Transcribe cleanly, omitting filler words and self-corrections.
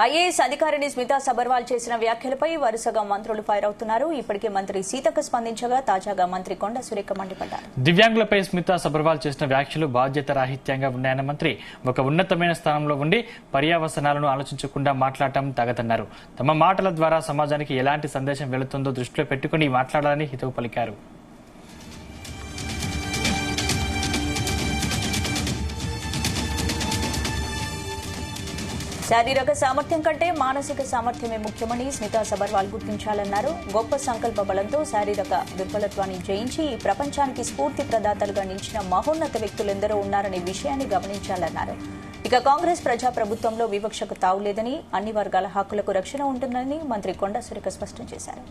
IAS అధికారిని స్మితా సబర్వాల్ చేసిన వ్యాఖ్యలపై వరుసగా మంత్రులు ఫైర్ అవుతున్నారు. ఇప్పటికే మంత్రి సీతక్క స్పందించగా తాజాగా మంత్రి కొండ సురేఖ మండిపడ్డారు. దివ్యాంగులపై స్మితా సబర్వాల్ చేసిన వ్యాఖ్యలు బాధ్యత రాహిత్యంగా ఉన్నాయన్న మంత్రి ఒక ఉన్నతమైన స్థానంలో ఉండి పర్యావసనాలను ఆలోచించకుండా మాట్లాడటం తగదన్నారు. తమ మాటల ద్వారా సమాజానికి ఎలాంటి సందేశం వెళుతుందో దృష్టిలో పెట్టుకుని మాట్లాడాలని హితవు పలికారు. శారీరక సామర్థ్యం కంటే మానసిక సామర్థ్యమే ముఖ్యమని స్మితా సబర్వాల్ గుర్తించాలన్నారు. గొప్ప సంకల్ప బలంతో శారీరక దుర్బలత్వాన్ని జయించి ఈ ప్రపంచానికి స్ఫూర్తి ప్రదాతలుగా నిలిచిన మహోన్నత వ్యక్తులెందరో ఉన్నారనే విషయాన్ని గమనించాలన్నారు. ఇక కాంగ్రెస్ ప్రజాప్రభుత్వంలో వివక్షకు తావులేదని, అన్ని వర్గాల హక్కులకు రక్షణ ఉంటుందని మంత్రి కొండ సురేఖ స్పష్టం చేశారు.